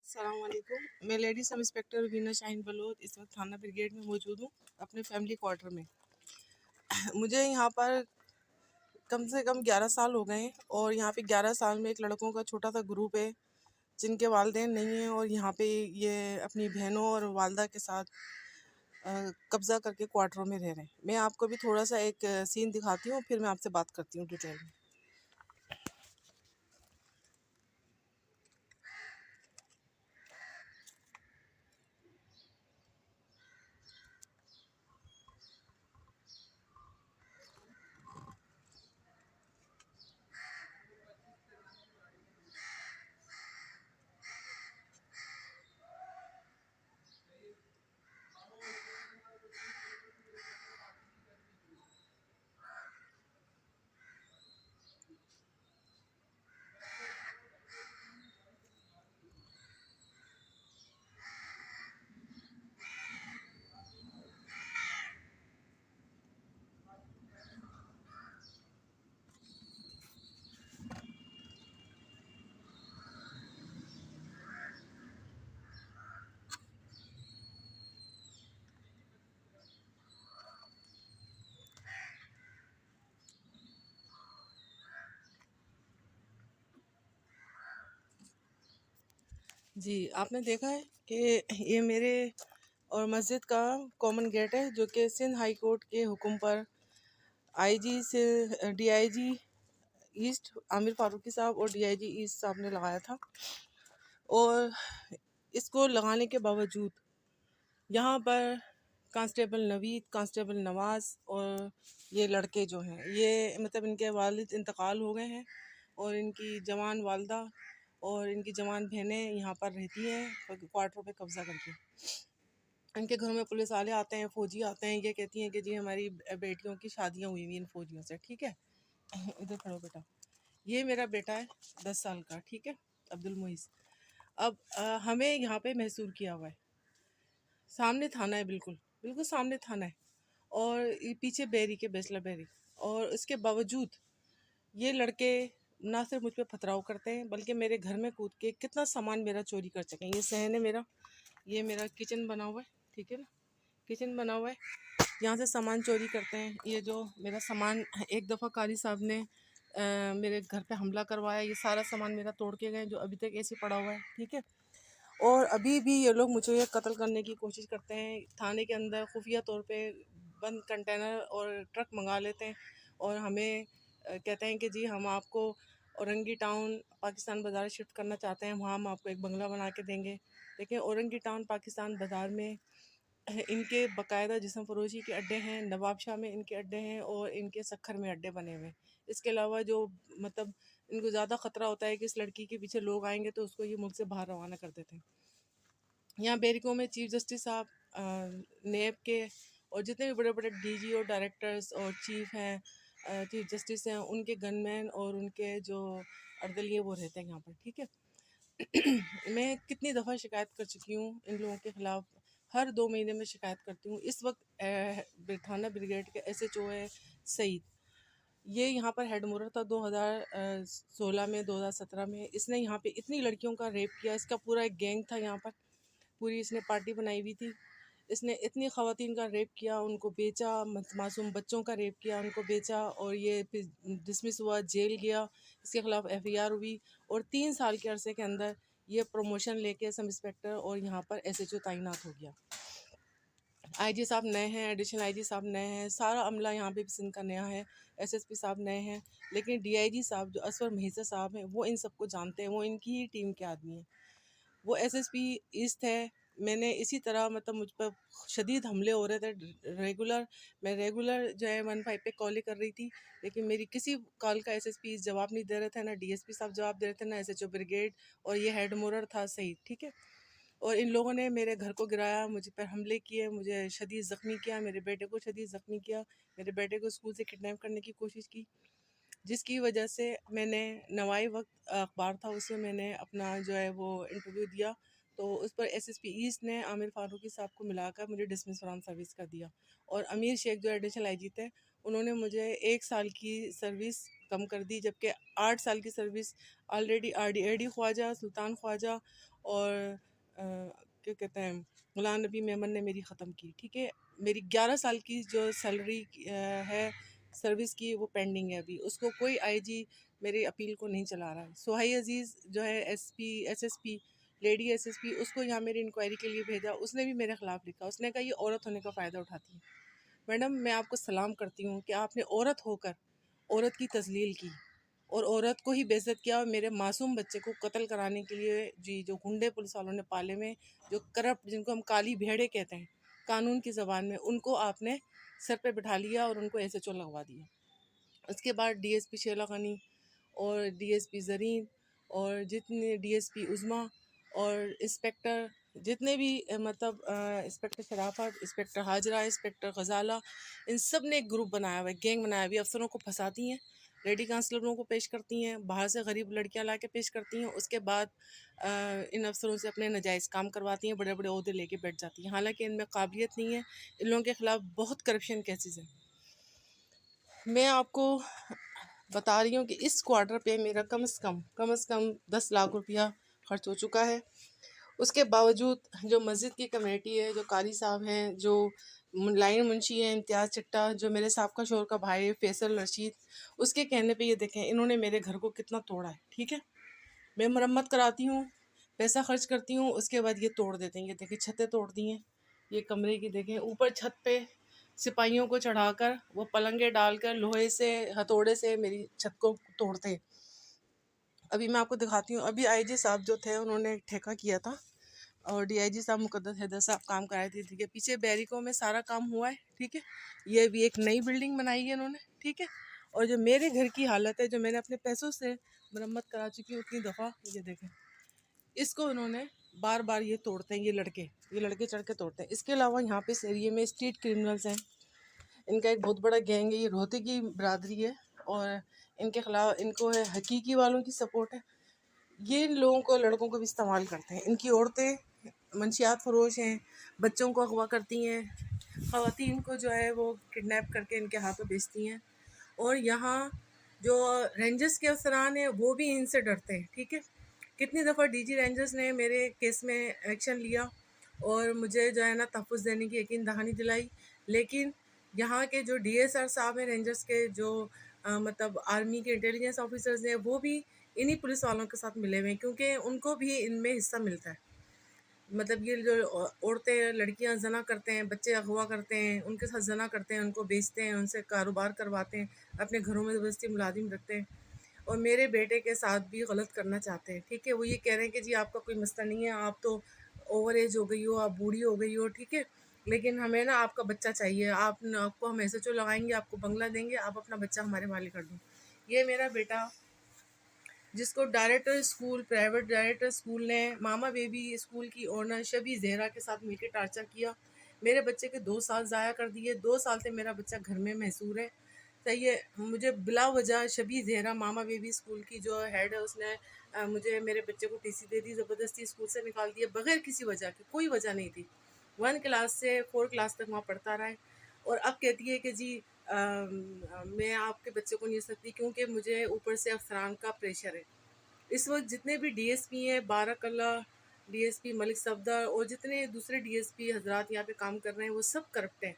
अस्सलाम वालेकुम। मैं lady sub inspector Veena Shaheen Bloch इस वक्त थाना ब्रिगेड में मौजूद हूँ अपने फैमिली क्वार्टर में। मुझे यहाँ पर कम से कम 11 साल हो गए हैं और यहाँ पे 11 साल में एक लड़कों का छोटा सा ग्रुप है जिनके वालिदैन नहीं हैं और यहाँ पे ये अपनी बहनों और वालदा के साथ कब्ज़ा करके क्वार्टरों में रह रहे हैं। मैं आपको भी थोड़ा सा एक सीन दिखाती हूँ, फिर मैं आपसे बात करती हूँ डिटेल में। जी, आपने देखा है कि ये मेरे और मस्जिद का कॉमन गेट है जो कि सिंध हाई कोर्ट के हुक्म पर आईजी से डीआईजी ईस्ट आमिर फारूकी साहब और डीआईजी ईस्ट साहब ने लगाया था। और इसको लगाने के बावजूद यहाँ पर कांस्टेबल नवीद, कांस्टेबल नवाज़ और ये लड़के जो हैं ये मतलब इनके वालिद इंतकाल हो गए हैं और इनकी जवान वालदा और इनकी जवान बहनें यहाँ पर रहती हैं क्वार्टरों पे कब्ज़ा करके। इनके घरों में पुलिस वाले आते हैं, फ़ौजी आते हैं, ये कहती हैं कि जी हमारी बेटियों की शादियाँ हुई हुई इन फ़ौजियों से। ठीक है, इधर खड़ो बेटा। ये मेरा बेटा है 10 साल का, ठीक है, अब्दुल मुईस। अब हमें यहाँ पे महसूर किया हुआ है, सामने थाना है, बिल्कुल बिल्कुल सामने थाना है और ये पीछे बैरी के बेसला बैरी। और इसके बावजूद ये लड़के ना सिर्फ मुझ पे पथराव करते हैं बल्कि मेरे घर में कूद के कितना सामान मेरा चोरी कर सकें। ये सहन है मेरा, ये मेरा किचन बना हुआ है, ठीक है ना, किचन बना हुआ है, यहाँ से सामान चोरी करते हैं। ये जो मेरा सामान एक दफ़ा कारी साहब ने मेरे घर पे हमला करवाया, ये सारा सामान मेरा तोड़ के गए जो अभी तक ऐसे पड़ा हुआ है, ठीक है। और अभी भी ये लोग मुझे कत्ल करने की कोशिश करते हैं। थाने के अंदर खुफिया तौर पे बंद कंटेनर और ट्रक मंगा लेते हैं और हमें कहते हैं कि जी हम आपको औरंगी टाउन पाकिस्तान बाज़ार शिफ्ट करना चाहते हैं, वहाँ हम आपको एक बंगला बना के देंगे। लेकिन औरंगी टाउन पाकिस्तान बाज़ार में इनके बाकायदा जिस्म फरोशी के अड्डे हैं, नवाब शाह में इनके अड्डे हैं और इनके सखर में अड्डे बने हुए हैं। इसके अलावा जो मतलब इनको ज़्यादा ख़तरा होता है कि इस लड़की के पीछे लोग आएंगे तो उसको ये मुल्क से बाहर रवाना कर देते हैं। यहाँ बैरिकों में चीफ जस्टिस साहब, नेब के और जितने भी बड़े बड़े डीजी और डायरेक्टर्स और चीफ हैं, चीफ जस्टिस हैं, उनके गनमैन और उनके जो अर्दलिए वो रहते हैं यहाँ पर, ठीक है। मैं कितनी दफ़ा शिकायत कर चुकी हूँ इन लोगों के ख़िलाफ़, हर 2 महीने में शिकायत करती हूँ। इस वक्त थाना ब्रिगेड के एसएचओ है सईद, ये यहाँ पर हेड मोरर था 2016 में, 2017 में। इसने यहाँ पे इतनी लड़कियों का रेप किया, इसका पूरा एक गैंग था यहाँ पर, पूरी इसने पार्टी बनाई हुई थी। इसने इतनी ख़वातीन का रेप किया, उनको बेचा, मासूम बच्चों का रेप किया, उनको बेचा और ये फिर डिसमिस हुआ, जेल गया, इसके ख़िलाफ़ एफआईआर हुई और 3 साल के अरसे के अंदर ये प्रमोशन लेके सब इंस्पेक्टर और यहाँ पर एसएचओ तैनात हो गया। आईजी साहब नए हैं, एडिशनल आईजी साहब नए हैं, सारा अमला यहाँ पे सिंध का नया है, एसएसपी साहब नए हैं, लेकिन डीआईजी साहब जो असवर महिसा साहब हैं वो इन सबको जानते हैं, वो इनकी ही टीम के आदमी हैं। वो एसएसपी ईस्ट है। मैंने इसी तरह मतलब मुझ पर शदीद हमले हो रहे थे रेगुलर। मैं रेगुलर जो है 15 पे कॉल कर रही थी, लेकिन मेरी किसी कॉल का एसएसपी जवाब नहीं दे रहे थे, ना डीएसपी साहब जवाब दे रहे थे, ना एसएचओ ब्रिगेड, और ये हेड मोरर था सही, ठीक है। और इन लोगों ने मेरे घर को गिराया, मुझ पर हमले किए, मुझे शदीद ज़ख्मी किया, मेरे बेटे को शदीद ज़ख्मी किया, मेरे बेटे को स्कूल से किडनैप करने की कोशिश की, जिसकी वजह से मैंने नवाई वक्त अखबार था उसमें मैंने अपना जो है वो इंटरव्यू दिया, तो उस पर एसएसपी ईस्ट ने आमिर फारूकी साहब को मिलाकर मुझे डिसमिस फ्रॉम सर्विस कर दिया। और अमीर शेख जो एडिशनल आईजी थे, उन्होंने मुझे 1 साल की सर्विस कम कर दी, जबकि 8 साल की service already RD AD Khwaja, Sultan Khwaja और क्या कहते हैं, गुलाम नबी मेमन ने मेरी ख़त्म की, ठीक है। मेरी 11 साल की जो सैलरी है सर्विस की, वो पेंडिंग है अभी, उसको कोई आईजी मेरी अपील को नहीं चला रहा है। सुहाई अजीज़ जो है एसपी एसएसपी लेडी एसएसपी, उसको यहाँ मेरी इंक्वायरी के लिए भेजा, उसने भी मेरे ख़िलाफ़ लिखा। उसने कहा ये औरत होने का फ़ायदा उठाती है। मैडम, मैं आपको सलाम करती हूँ कि आपने औरत होकर औरत की तजलील की और औरत को ही बेइज्जत किया, और मेरे मासूम बच्चे को कत्ल कराने के लिए जी जो गुंडे पुलिस वालों ने पाले में, जो करप्ट, जिनको हम काली भेड़े कहते हैं कानून की ज़बान में, उनको आपने सर पे बिठा लिया और उनको एसएचओ लगवा दिया। उसके बाद डीएसपी शेला गनी और डीएसपी ज़रीन और जितने डीएसपी उज़मा और इंस्पेक्टर जितने भी मतलब इंस्पेक्टर शराफत, इंस्पेक्टर हाजरा, इंस्पेक्टर गजाला, इन सब ने एक ग्रुप बनाया हुआ है, गैंग बनाया हुआ है। अफसरों को फंसाती हैं, लेडी कांस्टेबलों को पेश करती हैं, बाहर से गरीब लड़कियां ला के पेश करती हैं। उसके बाद इन अफसरों से अपने नाजायज़ काम करवाती हैं, बड़े बड़े ओहदे लेके बैठ जाती हैं, हालांकि इनमें काबिलियत नहीं है। इन लोगों के ख़िलाफ़ बहुत करप्शन केसेस हैं। मैं आपको बता रही हूँ कि इस क्वार्टर पे मेरा कम से कम 10 लाख रुपया खर्च हो चुका है। उसके बावजूद जो मस्जिद की कमेटी है, जो कारी साहब हैं, जो लाइन मुंशी हैं इम्तियाज़ चिट्टा, जो मेरे साहब शोर का भाई है फैसल रशीद, उसके कहने पे ये देखें इन्होंने मेरे घर को कितना तोड़ा है, ठीक है। मैं मरम्मत कराती हूँ, पैसा खर्च करती हूँ, उसके बाद ये तोड़ देते हैं। ये देखें छतें तोड़ दी हैं, ये कमरे की देखें, ऊपर छत पे सिपाहियों को चढ़ाकर वो पलंगे डालकर लोहे से हथौड़े से मेरी छत को तोड़ते हैं। अभी मैं आपको दिखाती हूँ, अभी आईजी साहब जो थे उन्होंने ठेका किया था और डीआईजी साहब मुकद्दस हैदर साहब काम कराए थे, ठीक है। पीछे बैरिकों में सारा काम हुआ है, ठीक है। ये भी एक नई बिल्डिंग बनाई है इन्होंने, ठीक है। और जो मेरे घर की हालत है, जो मैंने अपने पैसों से मरम्मत करा चुकी हूँ उतनी दफ़ा, ये देखें इसको इन्होंने बार बार ये तोड़ते हैं, ये लड़के चढ़ के तोड़ते हैं। इसके अलावा यहाँ पे इस एरिए में स्ट्रीट क्रिमिनल्स हैं, इनका एक बहुत बड़ा गैंग है, ये रोहते की बरादरी है और इनके खिलाफ इनको है हकीकी वालों की सपोर्ट है। ये इन लोगों को, लड़कों को भी इस्तेमाल करते हैं। इनकी औरतें मंशियात फरोश हैं, बच्चों को अगवा करती हैं, ख़वातीन को जो है वो किडनैप करके इनके हाथों बेचती हैं। और यहाँ जो रेंजर्स के अफसरान हैं वो भी इनसे डरते हैं, ठीक है। कितनी दफ़ा डीजी रेंजर्स ने मेरे केस में एक्शन लिया और मुझे जो है ना तहफ़्फ़ुज़ देने की यकीन दहानी दिलाई, लेकिन यहाँ के जो डीएसआर साहब हैं रेंजर्स के, जो मतलब आर्मी के इंटेलिजेंस ऑफिसर्स हैं, वो भी इन्हीं पुलिस वालों के साथ मिले हुए हैं, क्योंकि उनको भी इनमें हिस्सा मिलता है। मतलब ये जो औरतें लड़कियां जना करते हैं, बच्चे अगवा करते हैं, उनके साथ जना करते हैं, उनको बेचते हैं, उनसे कारोबार करवाते हैं, अपने घरों में ज़बरदस्ती मुलाजिम रखते हैं। और मेरे बेटे के साथ भी गलत करना चाहते हैं, ठीक है। वो ये कह रहे हैं कि जी आपका कोई मसला नहीं है, आप तो ओवर एज हो गई हो, आप बूढ़ी हो गई हो, ठीक है, लेकिन हमें ना आपका बच्चा चाहिए, आपको हम एसएचओ लगाएंगे, आपको बंगला देंगे, आप अपना बच्चा हमारे हवाले कर दो। ये मेरा बेटा, जिसको director school, private director school ने मामा बेबी स्कूल की ओनर शबी जहरा के साथ मिलकर टार्चर किया, मेरे बच्चे के 2 साल ज़ाया कर दिए। 2 साल से मेरा बच्चा घर में महसूर है, सही है। मुझे बिला वजह शबी जहरा मामा बेबी स्कूल की जो हेड है, उसने मुझे मेरे बच्चे को टीसी दे दी, ज़बरदस्ती स्कूल से निकाल दिया बगैर किसी वजह के, कोई वजह नहीं थी। 1 क्लास से 4 क्लास तक वहाँ पढ़ता रहा है। और अब कहती है कि जी मैं आपके बच्चे को नहीं सकती क्योंकि मुझे ऊपर से अफसरान का प्रेशर है। इस वक्त जितने भी डीएसपी हैं, बाराकल्ला डीएसपी, मलिक सफदर और जितने दूसरे डीएसपी हजरात यहाँ पे काम कर रहे हैं, वो सब करप्ट हैं।